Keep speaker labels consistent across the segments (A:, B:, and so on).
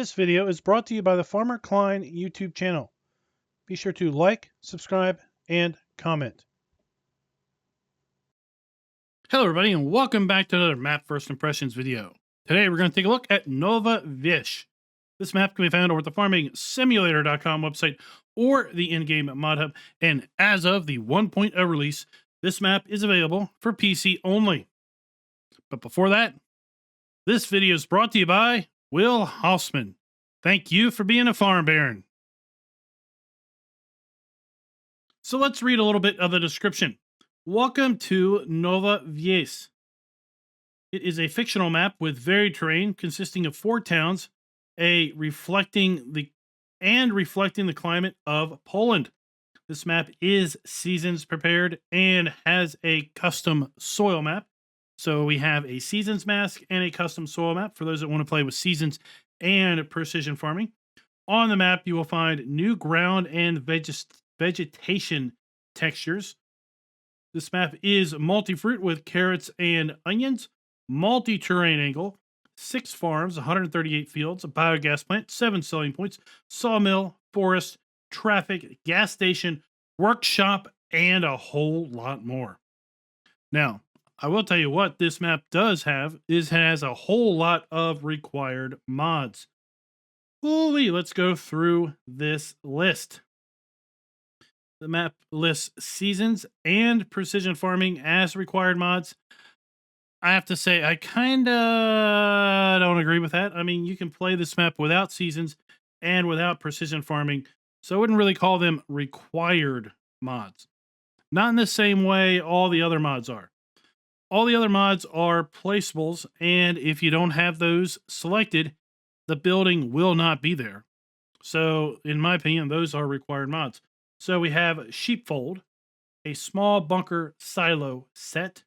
A: This video is brought to you by the Farmer Klein YouTube channel. Be sure to like, subscribe, and comment.
B: Hello everybody and welcome back to another map first impressions video. Today we're going to take a look at Nowa Wies. This map can be found over at the farmingsimulator.com website or the in-game mod hub, and as of the 1.0 release, this map is available for PC only. But before that, this video is brought to you by Will Hausman. Thank you for being a farm baron. So let's read a little bit of the description. Welcome to Nowa Wies. It is a fictional map with varied terrain consisting of 4 towns, reflecting the climate of Poland. This map is seasons prepared and has a custom soil map. So we have a seasons mask and a custom soil map for those that want to play with seasons and precision farming. On the map, you will find new ground and vegetation textures. This map is multi-fruit with carrots and onions, multi-terrain angle, 6 farms, 138 fields, a biogas plant, 7 selling points, sawmill, forest, traffic, gas station, workshop, and a whole lot more. Now, I will tell you what this map does have has a whole lot of required mods. Ooh-wee, let's go through this list. The map lists seasons and precision farming as required mods. I have to say, I kind of don't agree with that. I mean, you can play this map without seasons and without precision farming, so I wouldn't really call them required mods. Not in the same way all the other mods are. All the other mods are placeables, and if you don't have those selected, the building will not be there. So, in my opinion, those are required mods. So we have sheepfold, a small bunker silo set,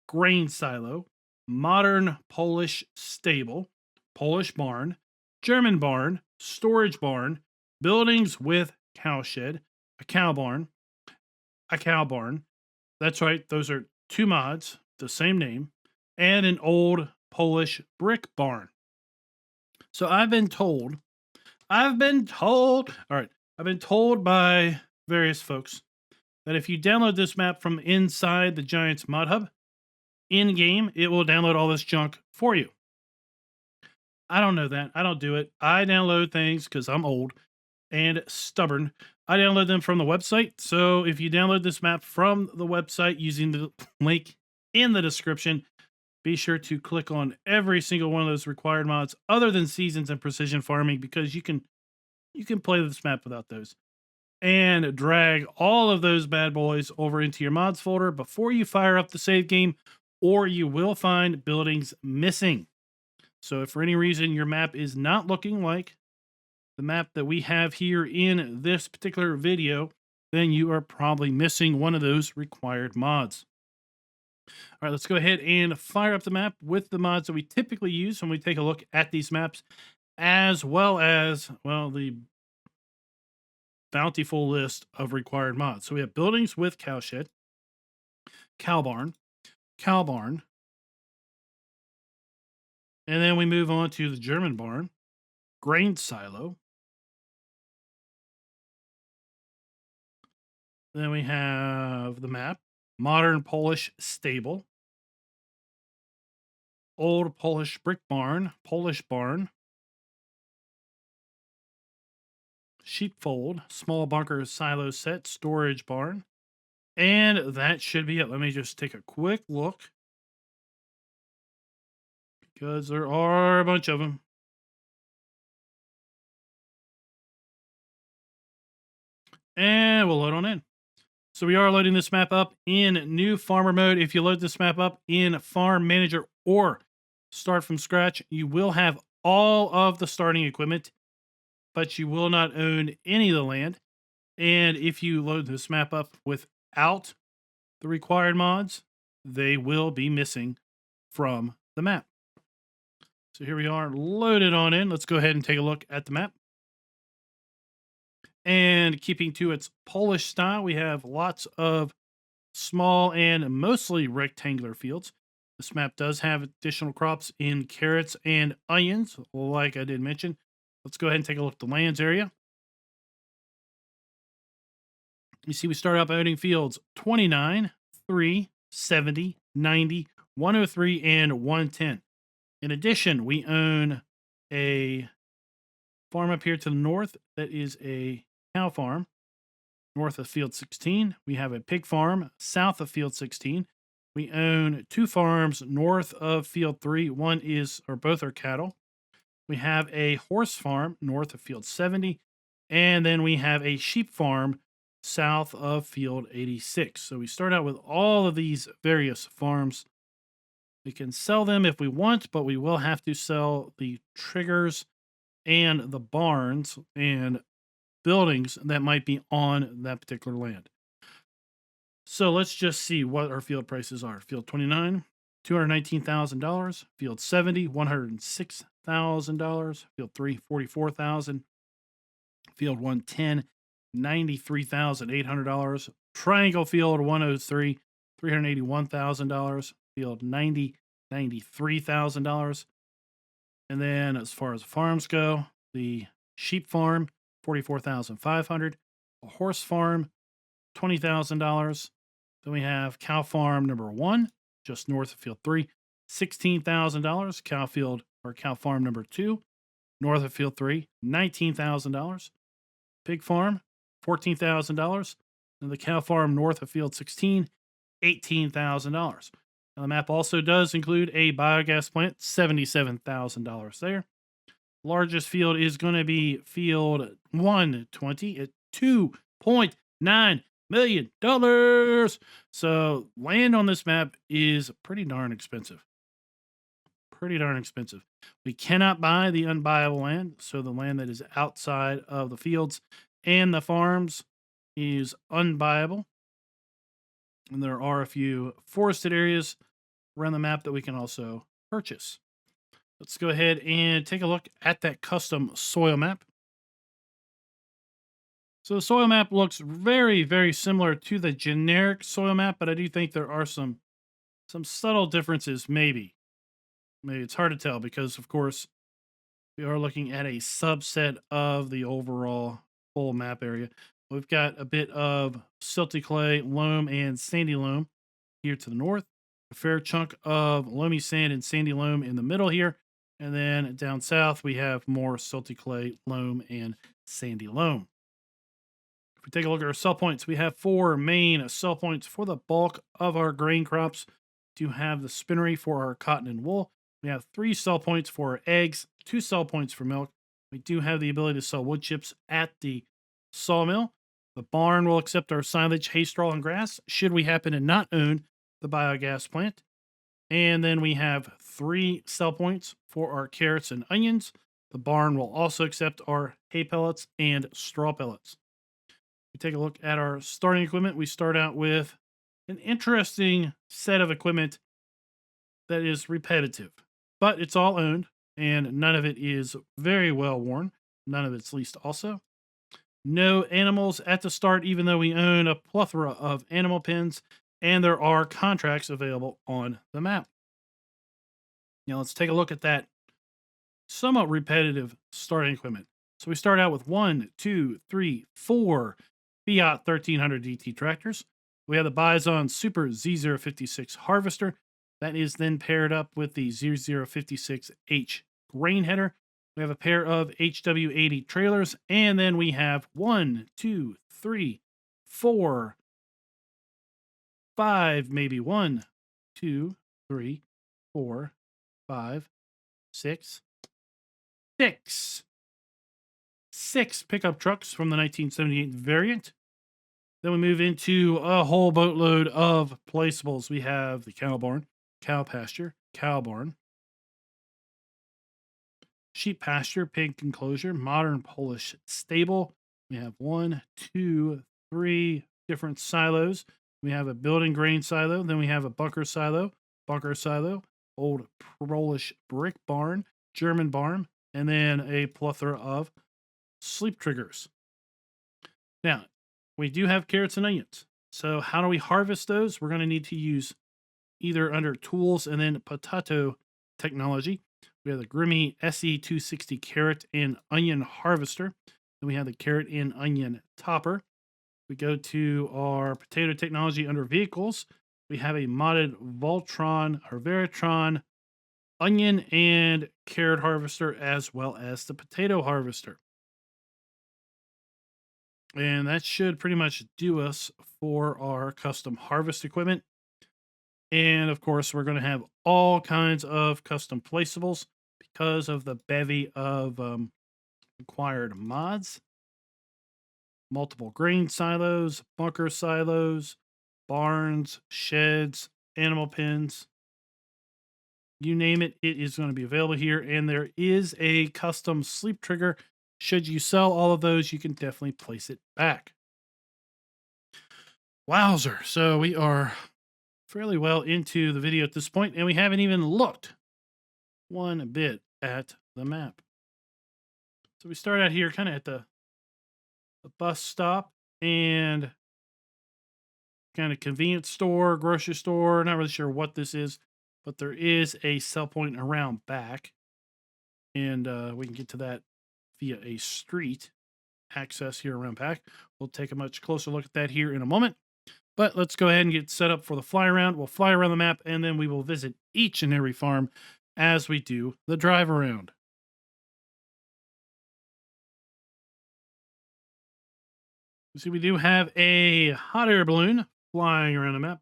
B: grain silo, modern Polish stable, Polish barn, German barn, storage barn, buildings with cowshed, a cow barn. That's right, those are 2 mods, the same name, and an old Polish brick barn. So I've been told by various folks that if you download this map from inside the Giants mod hub, in-game, it will download all this junk for you. I don't know that. I don't do it. I download things because I'm old and stubborn. I download them from the website. So if you download this map from the website using the link in the description, be sure to click on every single one of those required mods other than seasons and precision farming, because you can play this map without those. And drag all of those bad boys over into your mods folder before you fire up the save game, or you will find buildings missing. So if for any reason your map is not looking like the map that we have here in this particular video, then you are probably missing one of those required mods. All right, let's go ahead and fire up the map with the mods that we typically use when we take a look at these maps, as well as, well, the bountiful list of required mods. So we have buildings with cowshed, cow barn, and then we move on to the German barn, grain silo. Then we have the map, modern Polish stable, old Polish brick barn, Polish barn, sheepfold, small bunker silo set, storage barn, and that should be it. Let me just take a quick look, because there are a bunch of them. And we'll load on in. So we are loading this map up in new farmer mode. If you load this map up in farm manager or start from scratch, you will have all of the starting equipment, but you will not own any of the land. And if you load this map up without the required mods, they will be missing from the map. So here we are, loaded on in. Let's go ahead and take a look at the map. And keeping to its Polish style, we have lots of small and mostly rectangular fields. This map does have additional crops in carrots and onions, like I did mention. Let's go ahead and take a look at the lands area. You see, we start out by owning fields 29, 3, 70, 90, 103, and 110. In addition, we own a farm up here to the north that is a cow farm north of field 16. We have a pig farm south of field 16. We own 2 farms north of field 3. One is, or both are cattle. We have a horse farm north of field 70. And then we have a sheep farm south of field 86. So we start out with all of these various farms. We can sell them if we want, but we will have to sell the triggers and the barns and buildings that might be on that particular land. So let's just see what our field prices are. Field 29, $219,000. Field 70, $106,000. Field 3, $44,000. Field 110, $93,800. Triangle Field 103, $381,000. Field 90, $93,000. And then as far as farms go, the sheep farm, $44,500. A horse farm, $20,000. Then we have cow farm number 1, just north of field 3, $16,000. Cow field or cow farm number 2, north of field 3, $19,000. Pig farm, $14,000. And the cow farm north of field 16, $18,000. Now, the map also does include a biogas plant, $77,000 there. Largest field is going to be field 120 at $2.9 million. So land on this map is pretty darn expensive. Pretty darn expensive. We cannot buy the unbuyable land. So the land that is outside of the fields and the farms is unbuyable. And there are a few forested areas around the map that we can also purchase. Let's go ahead and take a look at that custom soil map. So the soil map looks very, very similar to the generic soil map, but I do think there are some subtle differences, maybe. Maybe it's hard to tell because, of course, we are looking at a subset of the overall full map area. We've got a bit of silty clay, loam, and sandy loam here to the north. A fair chunk of loamy sand and sandy loam in the middle here. And then down south, we have more silty clay, loam, and sandy loam. If we take a look at our sell points, we have 4 main sell points for the bulk of our grain crops. We do have the spinnery for our cotton and wool. We have 3 sell points for our eggs, 2 sell points for milk. We do have the ability to sell wood chips at the sawmill. The barn will accept our silage, hay, straw, and grass should we happen to not own the biogas plant. And then we have 3 sell points for our carrots and onions. The barn will also accept our hay pellets and straw pellets. We take a look at our starting equipment. We start out with an interesting set of equipment that is repetitive, but it's all owned and none of it is very well worn. None of it's leased also. No animals at the start, even though we own a plethora of animal pens and there are contracts available on the map. Now let's take a look at that somewhat repetitive starting equipment. So we start out with 1, 2, 3, 4 Fiat 1300 DT tractors. We have the Bison Super Z056 harvester. That is then paired up with the Z056H grain header. We have a pair of HW80 trailers, and then we have 1, 2, 3, 4, 5, maybe 1, 2, 3, 4, 5, 6, 6 pickup trucks from the 1978 variant. Then we move into a whole boatload of placeables. We have the cow barn, cow pasture, cow barn, sheep pasture, pig enclosure, modern Polish stable. We have 1, 2, 3 different silos. We have a building grain silo. Then we have a bunker silo, old Polish brick barn, German barn, and then a plethora of sleep triggers. Now, we do have carrots and onions. So how do we harvest those? We're going to need to use either under tools and then potato technology. We have the Grimmy SE260 carrot and onion harvester. Then we have the carrot and onion topper. We go to our potato technology under vehicles. We have a modded Voltron or Veritron onion and carrot harvester, as well as the potato harvester. And that should pretty much do us for our custom harvest equipment. And of course, we're going to have all kinds of custom placeables because of the bevy of required mods. Multiple grain silos, bunker silos, barns, sheds, animal pens. You name it, it is going to be available here. And there is a custom sleep trigger. Should you sell all of those, you can definitely place it back. Wowzer. So we are fairly well into the video at this point, and we haven't even looked one bit at the map. So we start out here kind of at the bus stop and kind of convenience store, grocery store. Not really sure what this is, but there is a sell point around back. And we can get to that via a street access here around back. We'll take a much closer look at that here in a moment. But let's go ahead and get set up for the fly around. We'll fly around the map, and then we will visit each and every farm as we do the drive around. You see, we do have a hot air balloon flying around the map.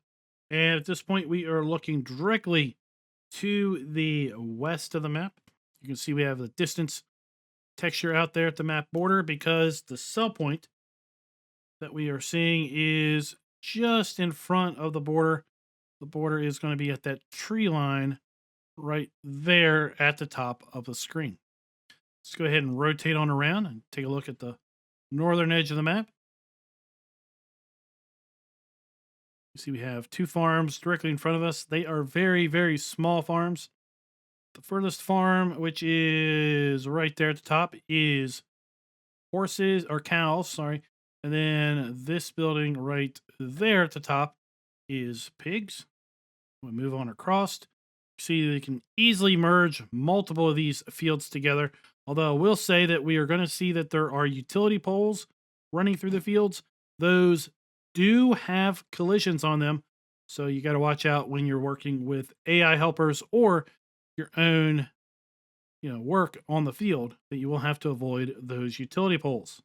B: And at this point, we are looking directly to the west of the map. You can see we have the distance texture out there at the map border because the sell point that we are seeing is just in front of the border. The border is going to be at that tree line right there at the top of the screen. Let's go ahead and rotate on around and take a look at the northern edge of the map. You see we have two farms directly in front of us. They are very, very small farms. The furthest farm, which is right there at the top, is horses or cows, sorry. And then this building right there at the top is pigs. We move on across. See, they can easily merge multiple of these fields together. Although I will say that we are going to see that there are utility poles running through the fields. Those do have collisions on them. So you got to watch out when you're working with AI helpers or your own, work on the field, that you will have to avoid those utility poles.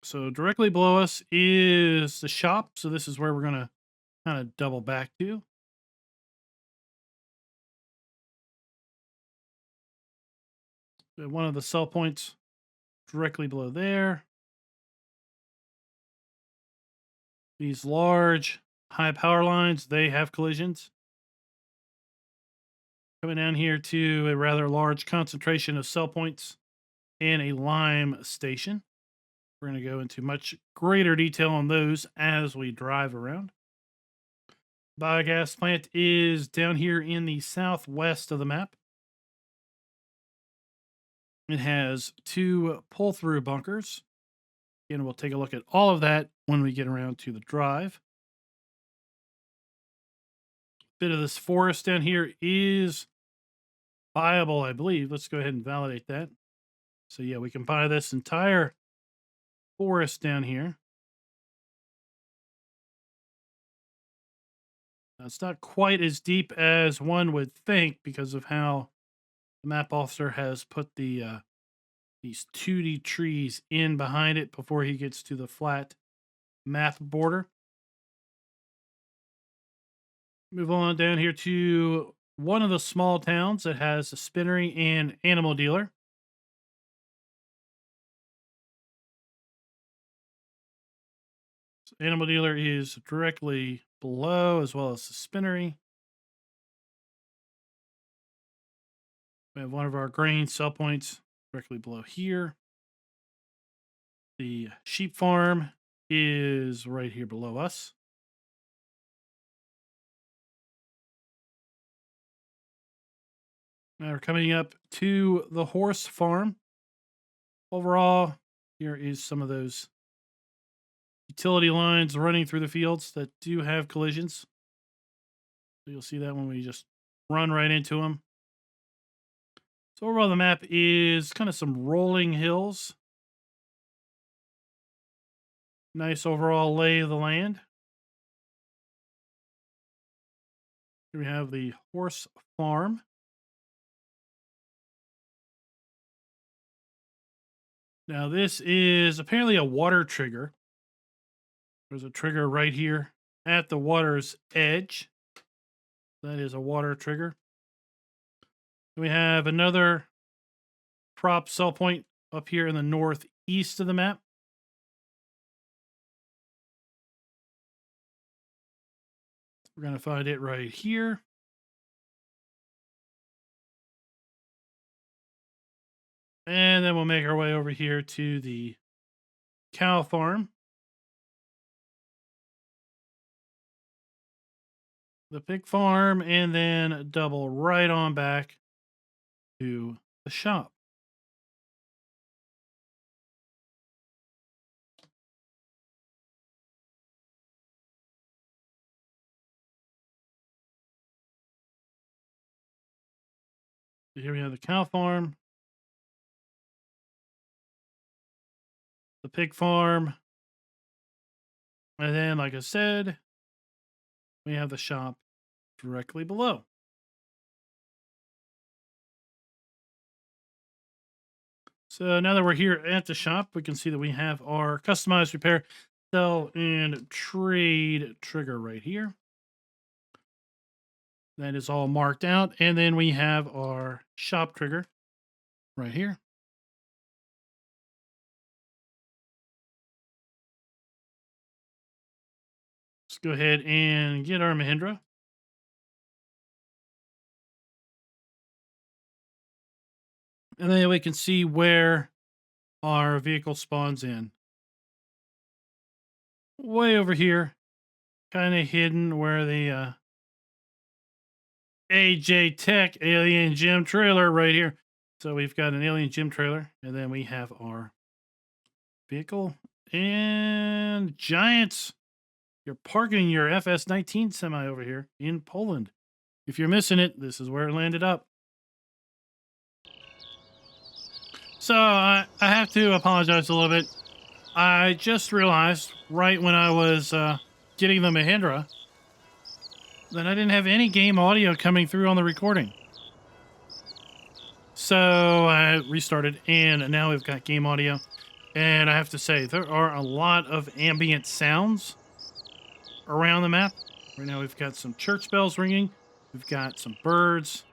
B: So directly below us is the shop. So this is where we're going to kind of double back to. One of the sell points directly below there. These large high power lines, they have collisions. Coming down here to a rather large concentration of sell points and a lime station. We're going to go into much greater detail on those as we drive around. Biogas plant is down here in the southwest of the map. It has two pull-through bunkers. Again, we'll take a look at all of that when we get around to the drive. Bit of this forest down here is viable, I believe. Let's go ahead and validate that. So yeah, we can buy this entire forest down here. Now, it's not quite as deep as one would think because of how the map officer has put the these 2D trees in behind it before he gets to the flat map border. Move on down here to one of the small towns that has a spinnery and animal dealer. So animal dealer is directly below, as well as the spinnery. We have one of our grain sell points directly below here. The sheep farm is right here below us. Now we're coming up to the horse farm. Overall, here is some of those utility lines running through the fields that do have collisions. So you'll see that when we just run right into them. So overall, the map is kind of some rolling hills. Nice overall lay of the land. Here we have the horse farm. Now this is apparently a water trigger. There's a trigger right here at the water's edge. That is a water trigger. We have another prop sell point up here in the northeast of the map. We're going to find it right here. And then we'll make our way over here to the cow farm. The pig farm, and then double right on back to the shop. So here we have the cow farm, the pig farm, and then, like I said, we have the shop directly below. So now that we're here at the shop, we can see that we have our customize, repair, sell, and trade trigger right here. That is all marked out. And then we have our shop trigger right here. Let's go ahead and get our Mahindra. And then we can see where our vehicle spawns in. Way over here, kind of hidden where the AJ Tech Alien Gym trailer right here. So we've got an Alien Gym trailer, and then we have our vehicle. And Giants, you're parking your FS19 semi over here in Poland. If you're missing it, this is where it landed up. So I have to apologize a little bit. I just realized right when I was getting the Mahindra that I didn't have any game audio coming through on the recording. So I restarted, and now we've got game audio. And I have to say, there are a lot of ambient sounds around the map. Right now we've got some church bells ringing. We've got some birds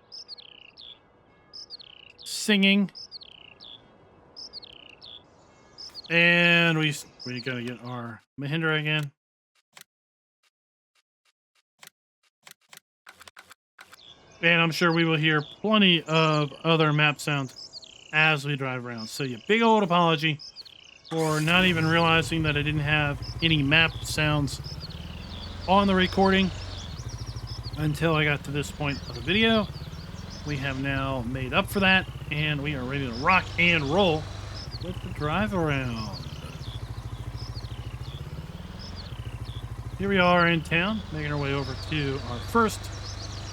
B: singing. And we gotta get our Mahindra again. And I'm sure we will hear plenty of other map sounds as we drive around. So yeah, big old apology for not even realizing that I didn't have any map sounds on the recording until I got to this point of the video. We have now made up for that, and we are ready to rock and roll with the drive around. Here we are in town, making our way over to our first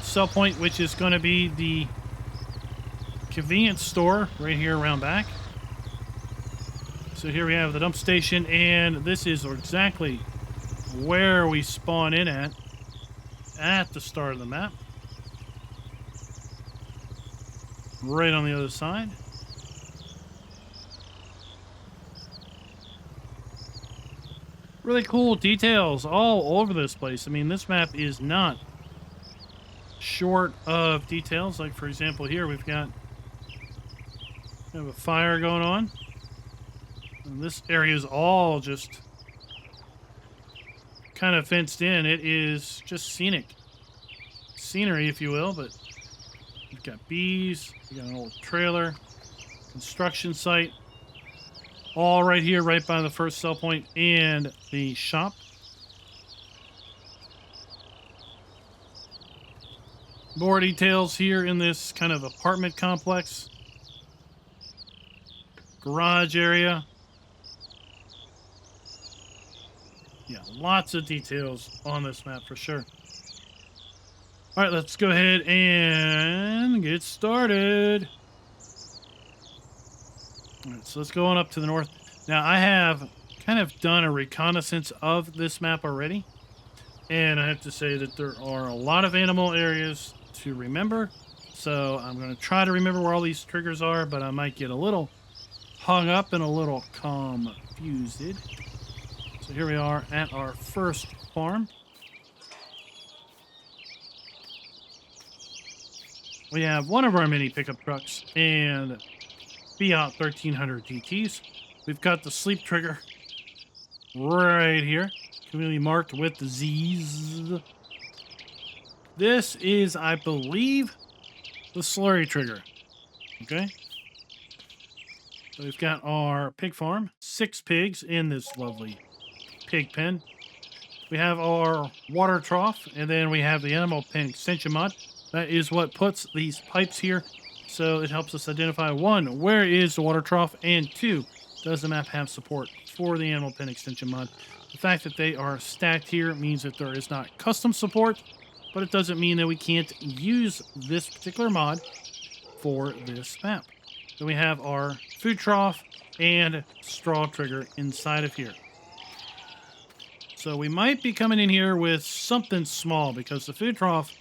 B: sell point, which is going to be the convenience store right here around back. So here we have the dump station, and this is exactly where we spawn in at the start of the map. Right on the other side. Really cool details all over this place. I mean, this map is not short of details. Like, for example, here we've got kind of a fire going on. And this area is all just kind of fenced in. It is just scenic. Scenery, if you will, but we've got bees, we've got an old trailer, construction site, all right here, right by the first sell point and the shop. More details here in this kind of apartment complex. Garage area. Yeah, lots of details on this map for sure. All right, let's go ahead and get started. All right, so let's go on up to the north. Now, I have kind of done a reconnaissance of this map already, and I have to say that there are a lot of animal areas to remember, so I'm going to try to remember where all these triggers are, but I might get a little hung up and a little confused. So here we are at our first farm. We have one of our mini pickup trucks and Fiat 1300 DTs. We've got the sleep trigger right here, clearly marked with the Z's. This is, I believe, the slurry trigger. Okay. So we've got our pig farm, 6 pigs in this lovely pig pen. We have our water trough, and then we have the animal pen extension mod. That is what puts these pipes here. So it helps us identify, 1, where is the water trough, and 2, does the map have support for the animal pen extension mod. The fact that they are stacked here means that there is not custom support, but it doesn't mean that we can't use this particular mod for this map. Then we have our food trough and straw trigger inside of here. So we might be coming in here with something small because the food trough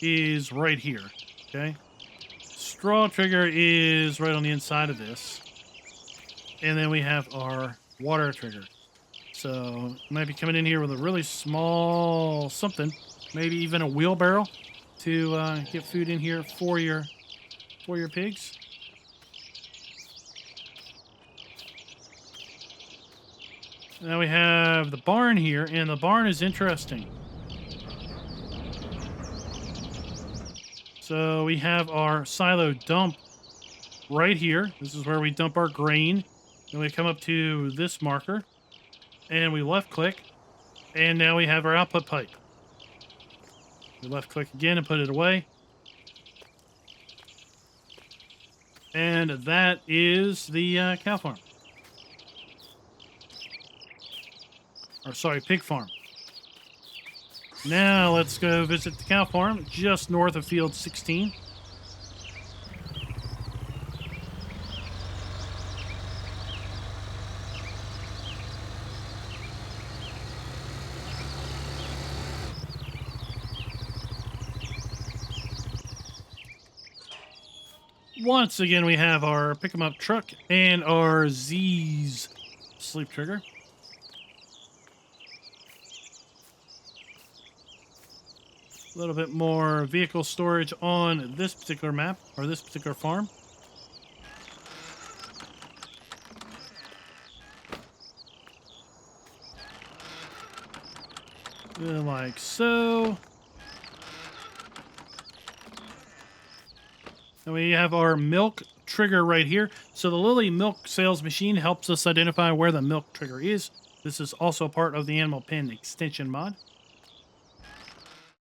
B: is right here, okay? Straw trigger is right on the inside of this. And then we have our water trigger. So we might be coming in here with a really small something, maybe even a wheelbarrow to get food in here for your pigs. Now we have the barn here, and the barn is interesting. So we have our silo dump right here. This is where we dump our grain. Then we come up to this marker, and we left click, and now we have our output pipe. We left click again and put it away. And that is the cow farm. Or sorry, pig farm. Now let's go visit the cow farm just north of field 16. Once again, we have our pick 'em up truck and our Z's sleep trigger. A little bit more vehicle storage on this particular map, or this particular farm. Like so. And we have our milk trigger right here. So the Lily milk sales machine helps us identify where the milk trigger is. This is also part of the animal pen extension mod.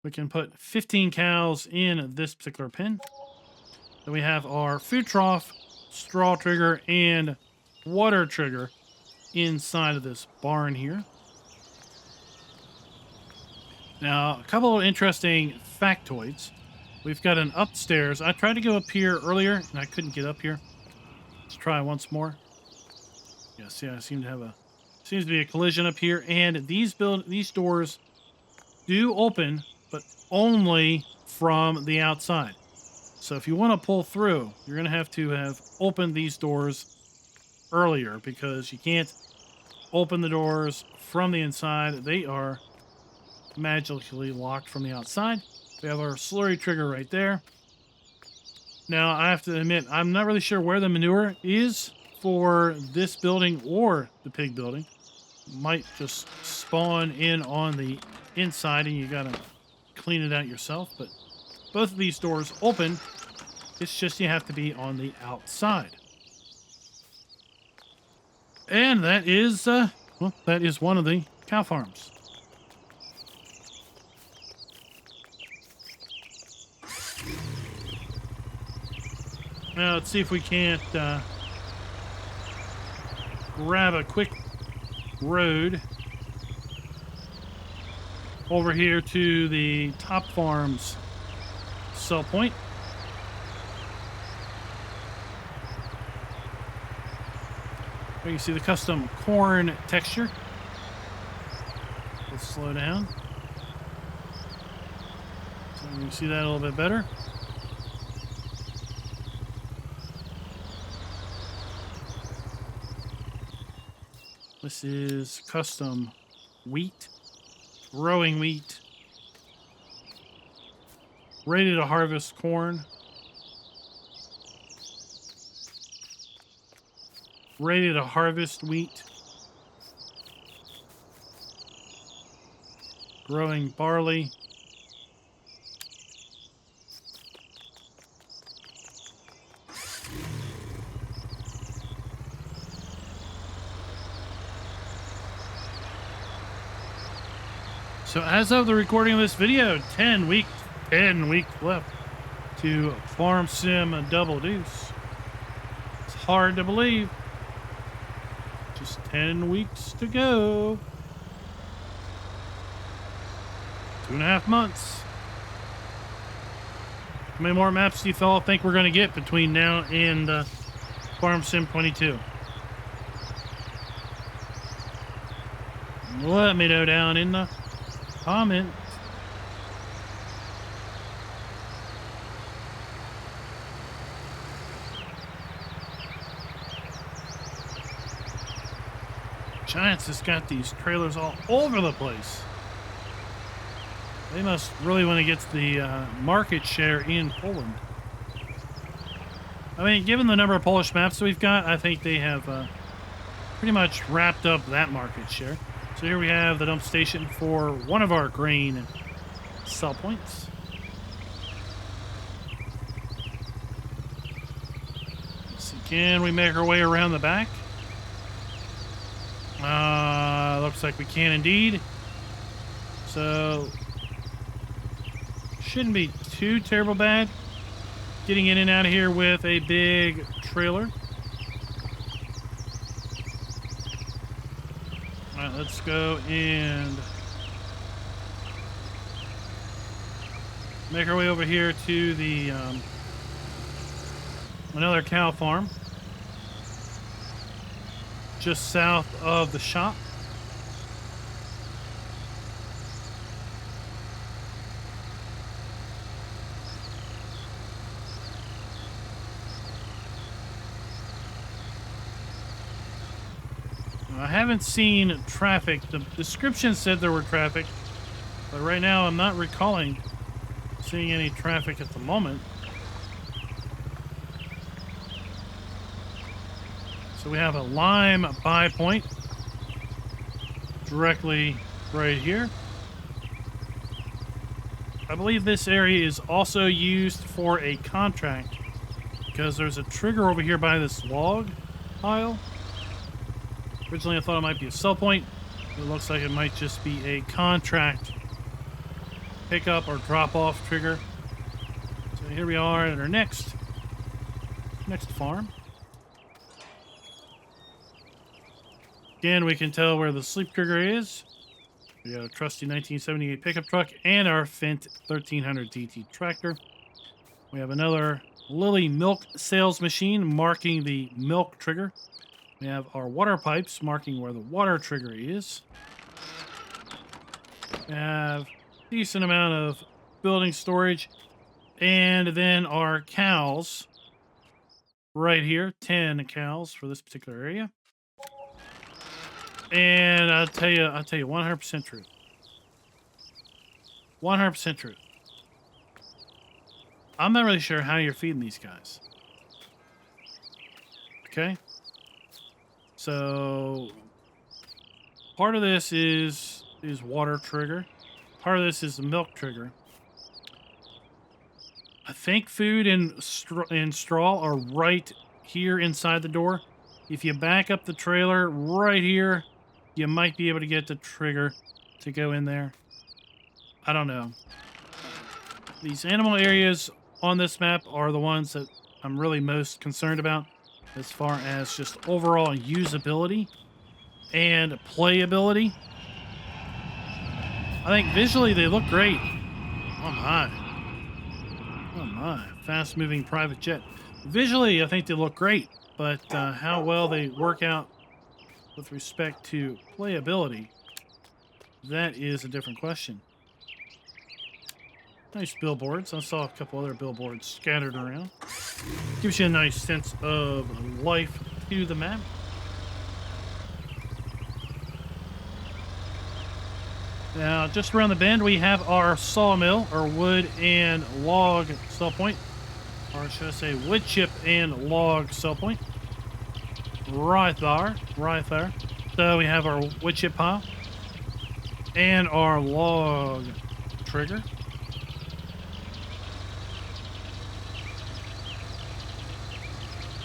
B: We can put 15 cows in this particular pen. Then we have our food trough, straw trigger, and water trigger inside of this barn here. Now, a couple of interesting factoids. We've got an upstairs. I tried to go up here earlier, and I couldn't get up here. Let's try once more. Yeah, see, I seem to be a collision up here, and these doors do open, but only from the outside. So if you want to pull through, you're going to have opened these doors earlier, because you can't open the doors from the inside. They are magically locked from the outside. We have our slurry trigger right there. Now, I have to admit, I'm not really sure where the manure is for this building or the pig building. Might just spawn in on the inside, and you gotta clean it out yourself. But both of these doors open. It's just you have to be on the outside. And that is, that is one of the cow farms. Now, let's see if we can't grab a quick road over here to the Top Farms sell point. You can see the custom corn texture. Let's slow down. So you can see that a little bit better. This is custom wheat, growing wheat, ready to harvest corn, ready to harvest wheat, growing barley, so as of the recording of this video, 10 weeks left to Farm Sim Double Deuce. It's hard to believe. Just 10 weeks to go. 2.5 months. How many more maps do you all think we're going to get between now and Farm Sim 22? Let me know down in the comments. Giants has got these trailers all over the place. They must really want to get the market share in Poland. I mean, given the number of Polish maps that we've got, I think they have pretty much wrapped up that market share. So here we have the dump station for one of our grain sell points. Once again, we make our way around the back. Looks like we can indeed. So, shouldn't be too terrible bad getting in and out of here with a big trailer. Alright, let's go and make our way over here to the another cow farm just south of the shop. I haven't seen traffic. The description said there were traffic, but right now I'm not recalling seeing any traffic at the moment. So we have a lime buy point directly right here. I believe this area is also used for a contract because there's a trigger over here by this log pile. Originally, I thought it might be a sell point. It looks like it might just be a contract pickup or drop-off trigger. So here we are at our next farm. Again, we can tell where the sleep trigger is. We got a trusty 1978 pickup truck and our Fendt 1300 DT tractor. We have another Lily milk sales machine marking the milk trigger. We have our water pipes marking where the water trigger is. We have a decent amount of building storage. And then our cows right here. 10 cows for this particular area. And I'll tell you 100% truth. 100% truth. I'm not really sure how you're feeding these guys. Okay? So part of this is water trigger. Part of this is the milk trigger. I think food and straw are right here inside the door. If you back up the trailer right here, you might be able to get the trigger to go in there. I don't know. These animal areas on this map are the ones that I'm really most concerned about as far as just overall usability and playability. I think visually they look great. Oh my. Oh my. Fast moving private jet. Visually, I think they look great, but how well they work out with respect to playability, that is a different question. Nice billboards. I saw a couple other billboards scattered around. Gives you a nice sense of life to the map. Now, just around the bend, we have our sawmill, our wood and log sell point. Or should I say wood chip and log sell point. Right there. Right there. So we have our wood chip pile. And our log trigger.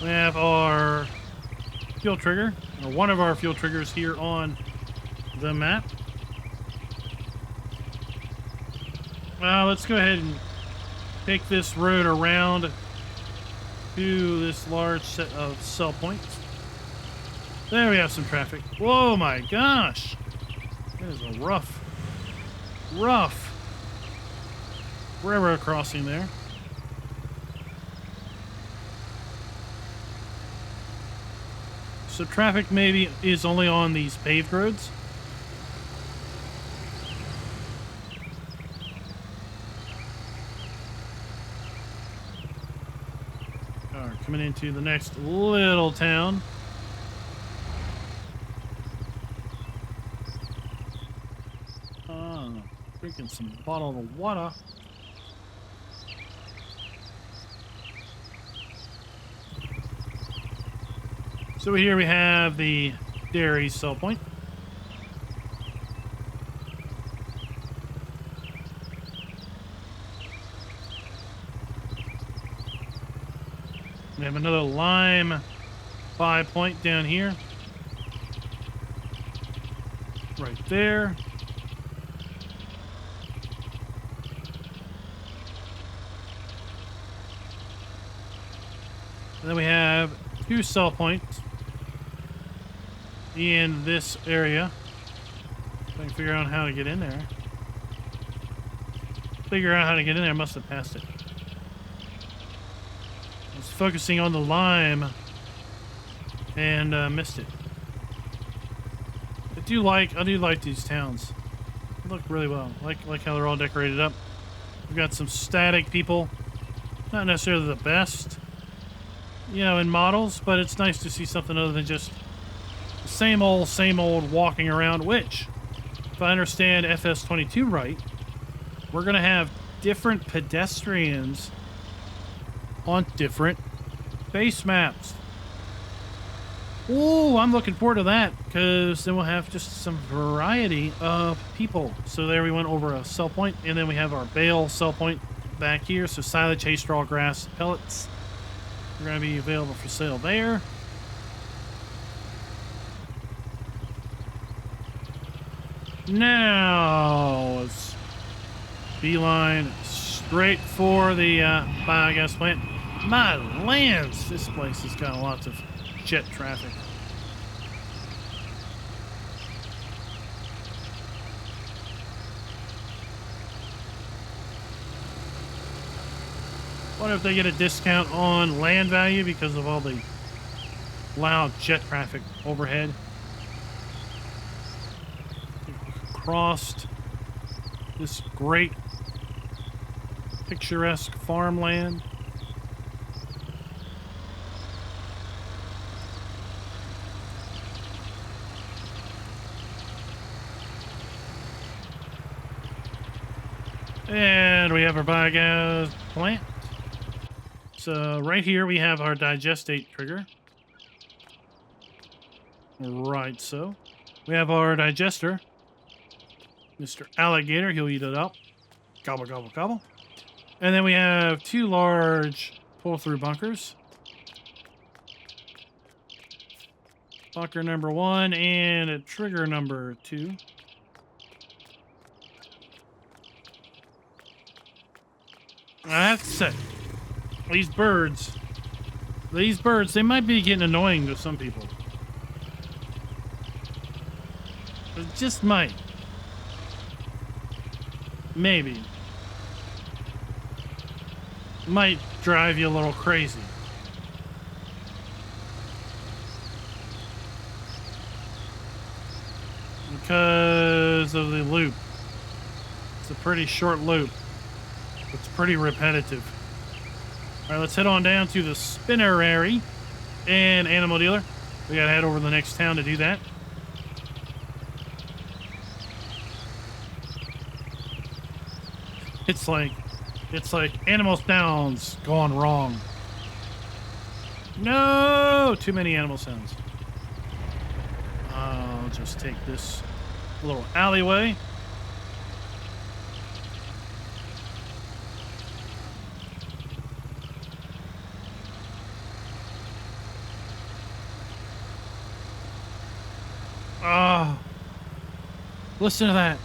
B: We have our fuel trigger, or one of our fuel triggers here on the map. Let's go ahead and take this road around to this large set of sell points. There we have some traffic. Whoa, my gosh. That is a rough railroad crossing there. So traffic maybe is only on these paved roads. All right, coming into the next little town. Drinking some bottled water. So here we have the dairy sell point. We have another lime buy point down here. Right there. And then we have 2 sell points in this area. So I can figure out how to get in there. I must have passed it. I was focusing on the lime and missed it. I do like these towns. They look really well. Like how they're all decorated up. We've got some static people. Not necessarily the best, you know, in models, but it's nice to see something other than just the same old walking around, which, if I understand FS22 right, we're going to have different pedestrians on different base maps. Oh, I'm looking forward to that, because then we'll have just some variety of people. So there we went over a sell point, and then we have our bale sell point back here. So silage, hay, straw, grass, pellets are going to be available for sale there. Now let's beeline straight for the biogas plant. My lands, this place has got lots of jet traffic. What if they get a discount on land value because of all the loud jet traffic overhead? Crossed this great picturesque farmland. And we have our biogas plant. So right here we have our digestate trigger. Right, so we have our digester. Mr. Alligator, he'll eat it up. Gobble, gobble, gobble. And then we have 2 large pull-through bunkers. Bunker number 1 and a trigger number 2. I have to say, these birds, they might be getting annoying to some people. It just might. Maybe. Might drive you a little crazy. Because of the loop. It's a pretty short loop. It's pretty repetitive. All right, let's head on down to the Spinnerary and Animal Dealer. We gotta head over to the next town to do that. It's like animal sounds gone wrong. No, too many animal sounds. I'll just take this little alleyway. Oh, listen to that.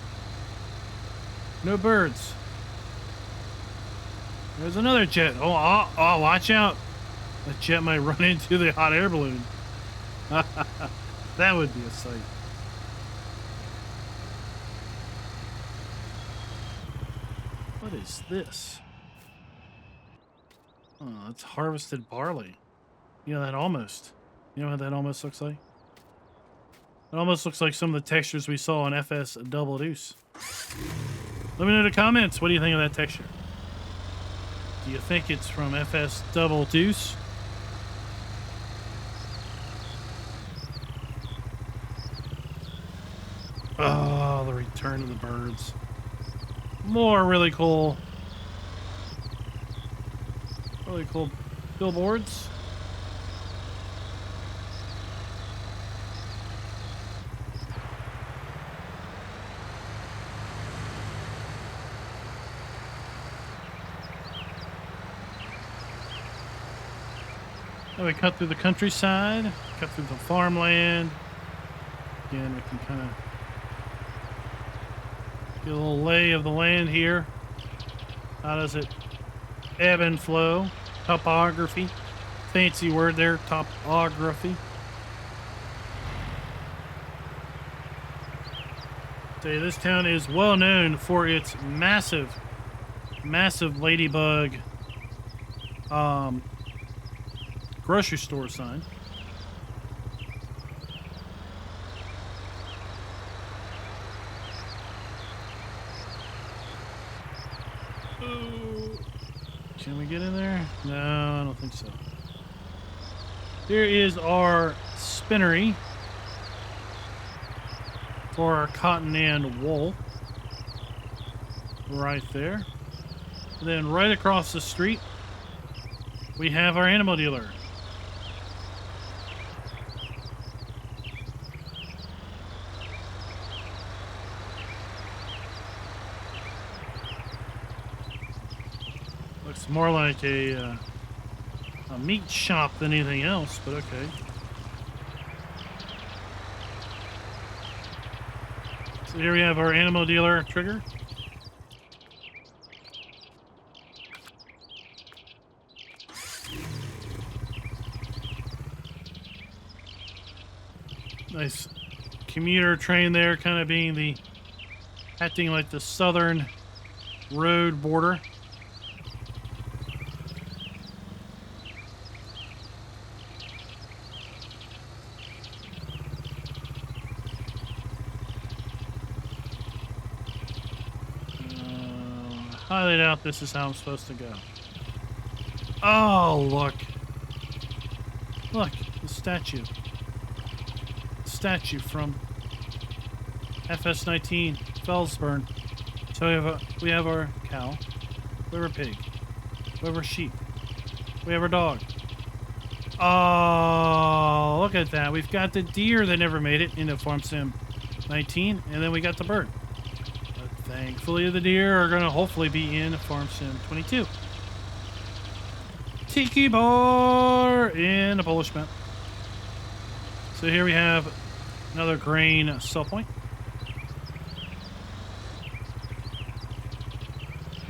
B: No birds. There's another jet. Oh, watch out. The jet might run into the hot air balloon. That would be a sight. What is this? Oh, it's harvested barley. You know how that almost looks like? It almost looks like some of the textures we saw on FS Double Deuce. Let me know in the comments. What do you think of that texture? Do you think it's from FS Double Deuce? Oh, the return of the birds. More really cool billboards. Now we cut through the countryside, cut through the farmland. Again, we can kind of get a little lay of the land here. How does it ebb and flow? Topography. Fancy word there, topography. Say this town is well known for its massive ladybug grocery store sign. Can we get in there? No, I don't think so. Here is our spinnery for our cotton and wool. Right there. And then right across the street, we have our animal dealer. Looks more like a meat shop than anything else, but okay. So here we have our animal dealer trigger. Nice commuter train there, kind of being the, acting like the southern road border. Highly doubt this is how I'm supposed to go. Oh, look. Look, the statue. Statue from FS19 Felsburn. So we have our cow, we have our pig, we have our sheep, we have our dog. Oh, look at that. We've got the deer that never made it into Farm Sim 19, and then we got the bird. But thankfully the deer are going to hopefully be in Farm Sim 22. Tiki bar in a Polish map. So here we have another grain sell point.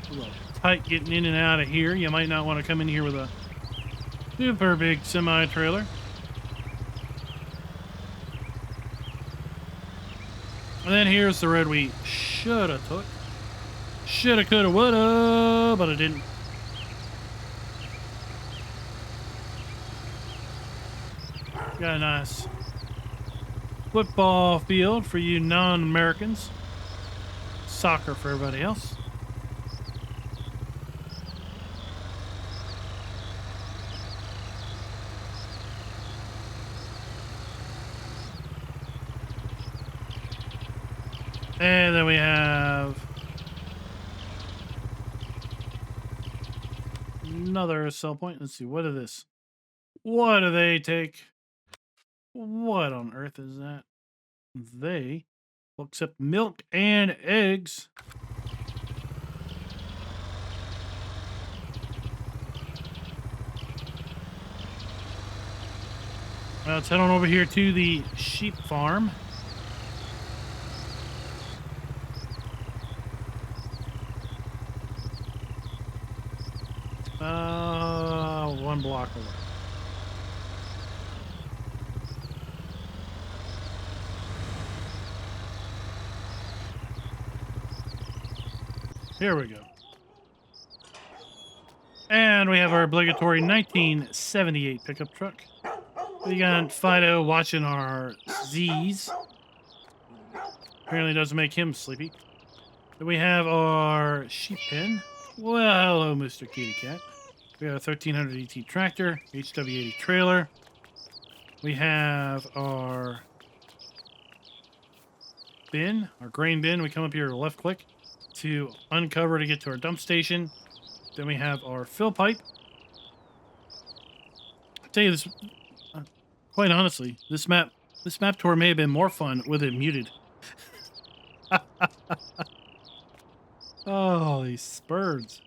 B: A little tight getting in and out of here. You might not want to come in here with a super big semi-trailer. And then here's the road we should have took. Shoulda, coulda, woulda, but I didn't. Got a nice football field for you non-Americans. Soccer for everybody else. And then we have another sell point. Let's see, what is this? What do they take? What on earth is that? They will accept milk and eggs. Let's head on over here to the sheep farm. One block away. Here we go. And we have our obligatory 1978 pickup truck. We got Fido watching our Z's. Apparently doesn't make him sleepy. Then we have our sheep pen. Well, hello, Mr. Kitty Cat. We have a 1300 ET tractor, HW80 trailer. We have our bin, our grain bin. We come up here, left click to uncover to get to our dump station. Then we have our fill pipe. I'll tell you this, quite honestly, this map tour may have been more fun with it muted. Oh, these birds.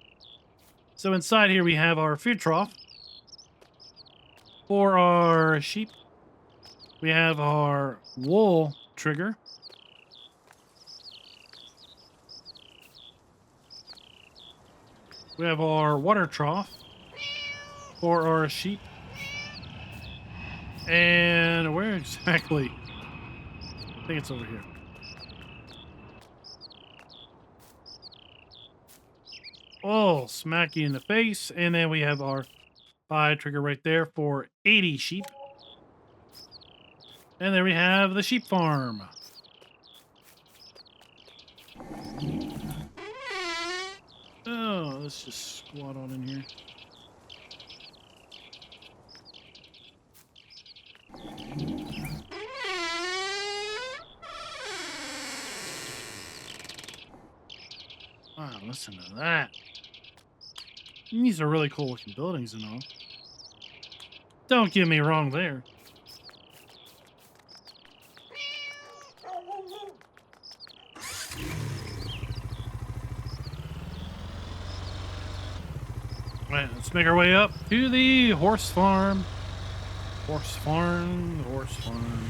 B: So inside here we have our food trough. For our sheep, we have our wool trigger. We have our water trough for our sheep. And where exactly? I think it's over here. Oh, smack you in the face. And then we have our buy trigger right there for 80 sheep. And there we have the sheep farm. Oh, let's just squat on in here. Wow, listen to that. These are really cool looking buildings and all. Don't get me wrong there. Alright, let's make our way up to the horse farm. Horse farm, the horse farm.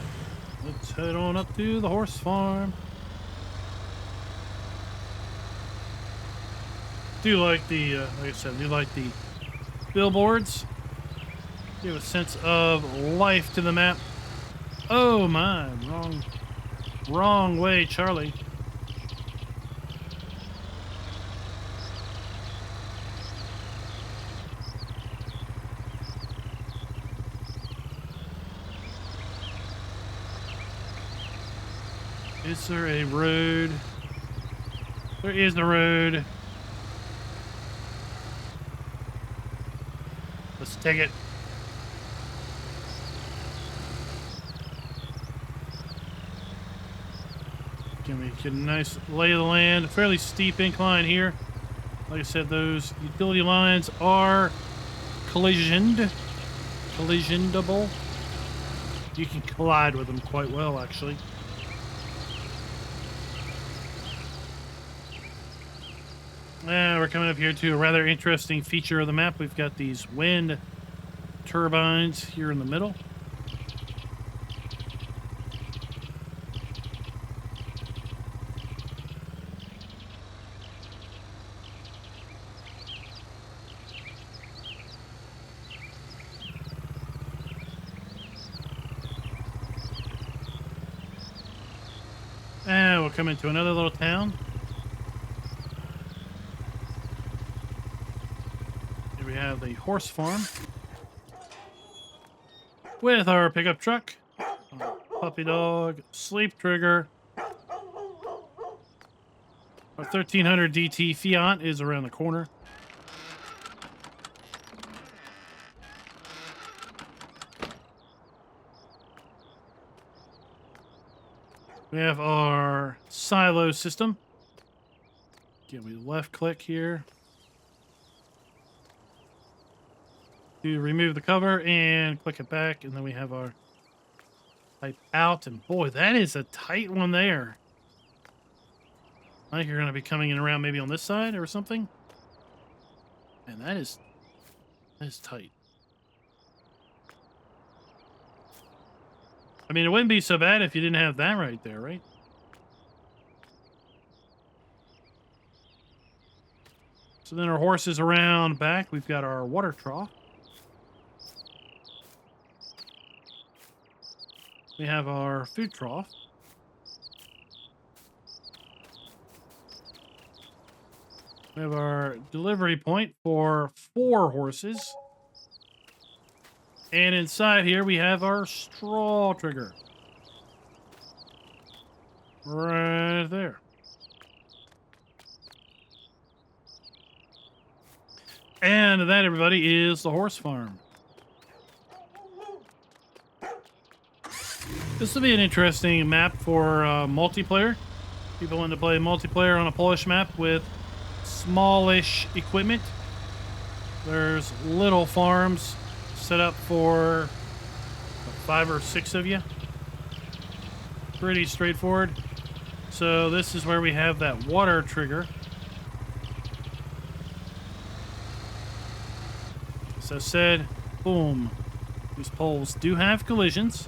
B: Let's head on up to the horse farm. Do like the, like I said, do like the billboards. Give a sense of life to the map. Oh my, wrong way, Charlie. Is there a road? There is a road. Let's take it. Can we get a nice lay of the land? A fairly steep incline here. Like I said, those utility lines are collisionable. You can collide with them quite well, actually. We're coming up here to a rather interesting feature of the map. We've got these wind turbines here in the middle. And we'll come into another little town. have the horse farm with our pickup truck, our puppy dog, sleep trigger. Our 1300 DT Fiat is around the corner. We have our silo system. Again, we left click here to remove the cover and click it back, and then we have our pipe out. And boy, that is a tight one there. I think you're going to be coming in around maybe on this side or something. And that is tight. I mean, it wouldn't be so bad if you didn't have that right there, right? So then our horses around back. We've got our water trough. We have our food trough. We have our delivery point for 4 horses. And inside here, we have our straw trigger. Right there. And that, everybody, is the horse farm. This will be an interesting map for multiplayer. People want to play multiplayer on a Polish map with smallish equipment. There's little farms set up for 5 or 6 of you. Pretty straightforward. So this is where we have that water trigger. As I said, boom. These poles do have collisions.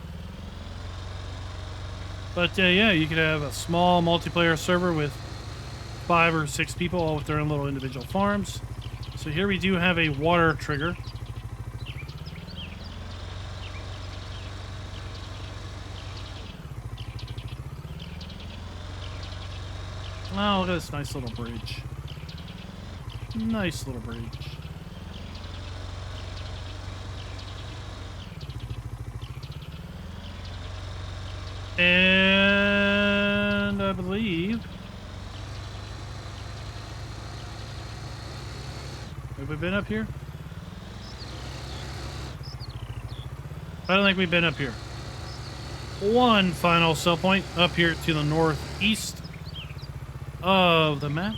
B: But yeah, you could have a small multiplayer server with 5 or 6 people, all with their own little individual farms. So here we do have a water trigger. Oh, look at this nice little bridge. Nice little bridge. And I believe... Have we been up here? I don't think we've been up here. One final sell point up here to the northeast of the map.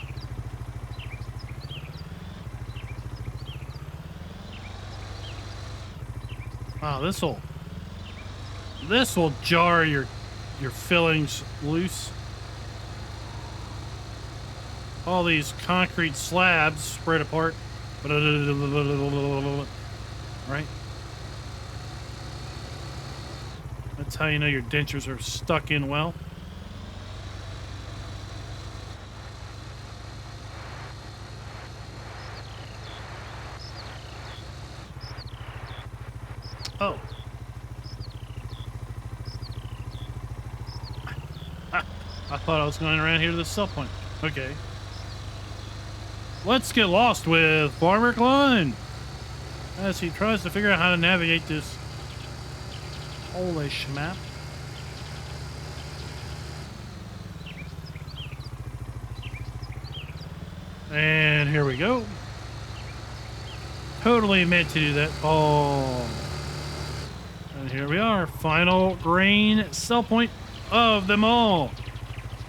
B: Wow, this will jar your fillings loose. All these concrete slabs spread apart. Right? That's how you know your dentures are stuck in well. Oh. I thought I was going around here to the sell point. Okay. Let's get lost with Farmer Klein as he tries to figure out how to navigate this Polish map. And here we go. Totally meant to do that. Oh. And here we are. Final grain sell point of them all.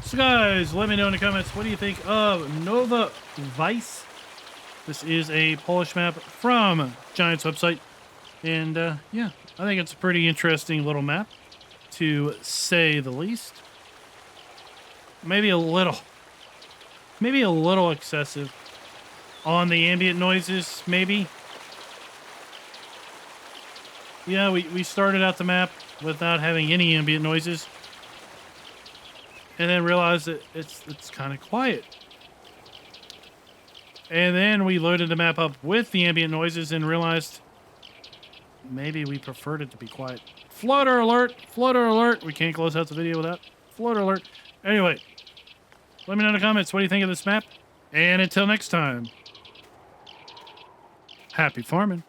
B: So guys, let me know in the comments, what do you think of Nowa Wies? This is a Polish map from Giant's website. And yeah, I think it's a pretty interesting little map, to say the least. Maybe a little excessive on the ambient noises, maybe. Yeah, we started out the map without having any ambient noises. And then realized that it's kind of quiet. And then we loaded the map up with the ambient noises and realized maybe we preferred it to be quiet. Flutter alert! Flutter alert! We can't close out the video without flutter alert. Anyway, let me know in the comments, what do you think of this map? And until next time, Happy farming.